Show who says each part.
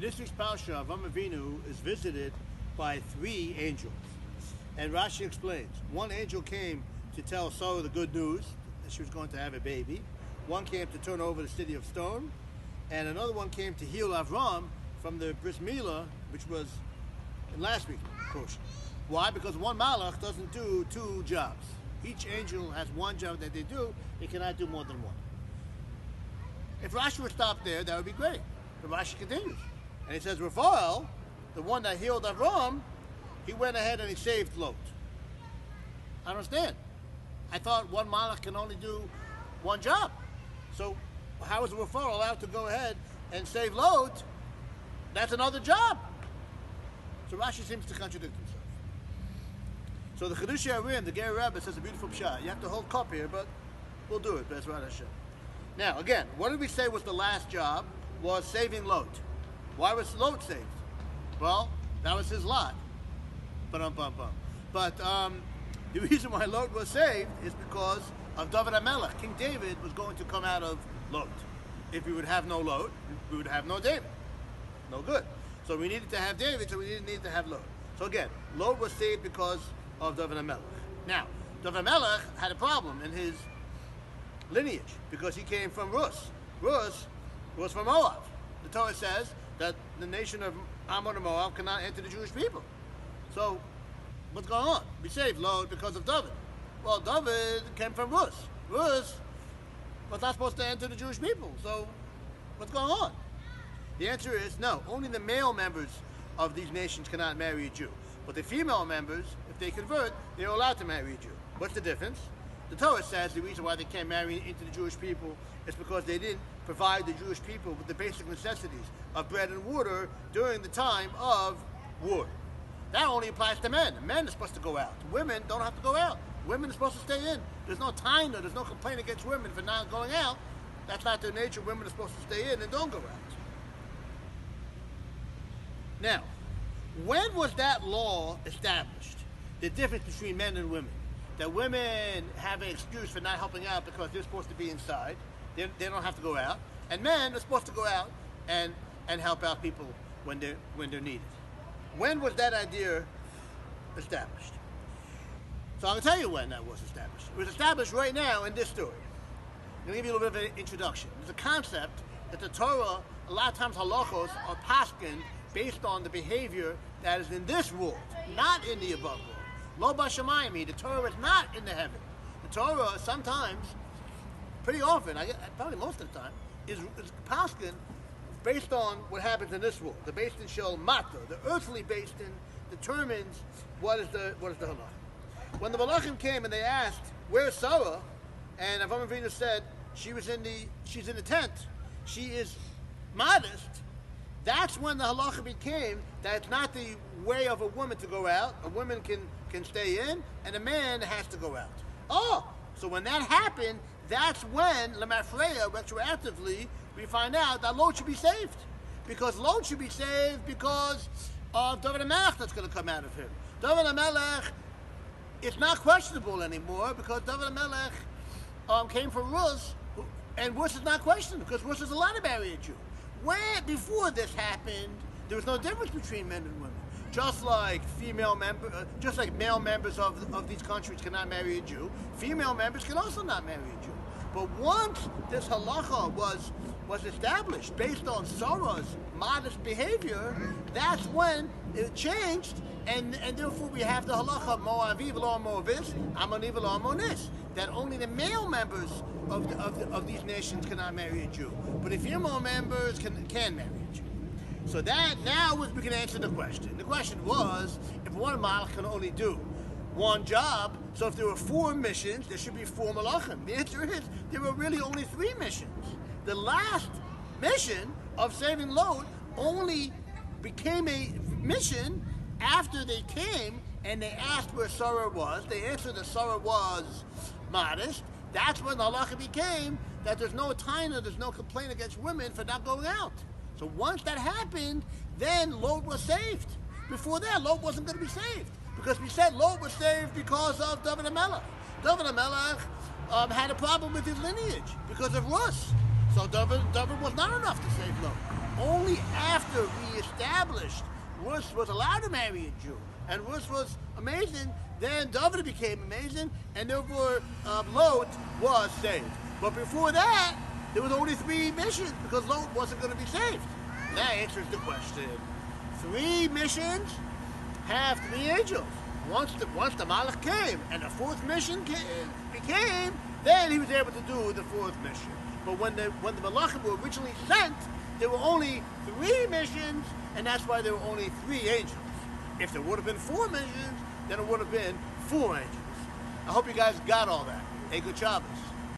Speaker 1: This week's Parsha, Avraham Avinu is visited by 3 angels. And Rashi explains, one angel came to tell Sarah the good news, that she was going to have a baby. One came to turn over the city of stone. And another one came to heal Avram from the bris milah, which was in last week's portion. Why? Because one malach doesn't do 2 jobs. Each angel has one job that they do. They cannot do more than one. If Rashi would stop there, that would be great. But Rashi continues. And he says, Raphael, the one that healed Avram, he went ahead and he saved Lot. I don't understand. I thought one malach can only do one job. So how is Raphael allowed to go ahead and save Lot? That's another job. So Rashi seems to contradict himself. So the Chedush Yarim, the Ger Rebbe, says a beautiful pshat. You have to hold cup here, but we'll do it. Bezrat Hashem. Now, again, what did we say was the last job? Was saving Lot. Why was Lot saved? Well, that was his lot. But the reason why Lot was saved is because of David HaMelech. King David was going to come out of Lot. If we would have no Lot, we would have no David. No good. So we needed to have David, so we didn't need to have Lot. So again, Lot was saved because of David HaMelech. Now, David HaMelech had a problem in his lineage because he came from Rus. Rus was from Moab. The Torah says that the nation of Ammon and Moab cannot enter the Jewish people. So, what's going on? We saved Lot because of David. Well, David came from Rus. Rus was not supposed to enter the Jewish people. So, what's going on? The answer is no. Only the male members of these nations cannot marry a Jew. But the female members, if they convert, they're allowed to marry a Jew. What's the difference? The Torah says the reason why they can't marry into the Jewish people is because they didn't provide the Jewish people with the basic necessities of bread and water during the time of war. That only applies to men. Men are supposed to go out. Women don't have to go out. Women are supposed to stay in. There's no time, there's no complaint against women for not going out. That's not their nature. Women are supposed to stay in and don't go out. Now, when was that law established? The difference between men and women. That women have an excuse for not helping out because they're supposed to be inside. They don't have to go out. And men are supposed to go out and help out people when they're needed. When was that idea established? So I'm going to tell you when that was established. It was established right now in this story. I'm going to give you a little bit of an introduction. There's a concept that the Torah, a lot of times halachos are paskin based on the behavior that is in this world, not in the above world. Lo b'shamayim, the Torah is not in the heaven. The Torah sometimes, pretty often, probably most of the time, is paskin based on what happens in this world. The Beis Din Shel Mata, the earthly Beis Din, determines what is the halach. When the Malachim came and they asked, "Where's Sarah?" and Avraham Avinu said, she's in the tent. She is modest. That's when the halacha became that it's not the way of a woman to go out. A woman can stay in, and a man has to go out. Oh, so when that happened, that's when Lemafreya, retroactively, we find out that Lot should be saved. Because Lot should be saved because of David HaMelech that's going to come out of him. David HaMelech, it's not questionable anymore because David HaMelech came from Rus, and Rus is not questioned because Rus is allowed to marry a Jew. Where before this happened, there was no difference between men and women. Just like male members of these countries cannot marry a Jew, female members can also not marry a Jew. But once this halacha was established based on Sarah's modest behavior, that's when it changed, and therefore we have the halacha Moavi v'lo Moavis, Ammoni v'lo Ammonis, that only the male members of these nations cannot marry a Jew, but the female members can marry a Jew. So that now we can answer the question. The question was, if one malach can only do one job, so if there were 4 missions, there should be 4 malachim. The answer is there were really only 3 missions. The last mission of saving Lot only became a mission after they came and they asked where Sarah was. They answered that Sarah was modest. That's when the halacha became that there's no taina, there's no complaint against women for not going out. So once that happened, then Lot was saved. Before that, Lot wasn't going to be saved. Because we said Lot was saved because of David HaMelech. David HaMelech had a problem with his lineage because of Rus. So David was not enough to save Lot. Only after we established Rus was allowed to marry a Jew, and Rus was amazing, then David became amazing, and therefore Lot was saved. But before that, there was only 3 missions because Lot wasn't going to be saved. And that answers the question. 3 missions have 3 angels. Once the Malach came and the 4th mission became, then he was able to do the 4th mission. But when the Malachim were originally sent, there were only 3 missions, and that's why there were only 3 angels. If there would have been 4 missions, then it would have been 4 angels. I hope you guys got all that. Hey, good Shabbos.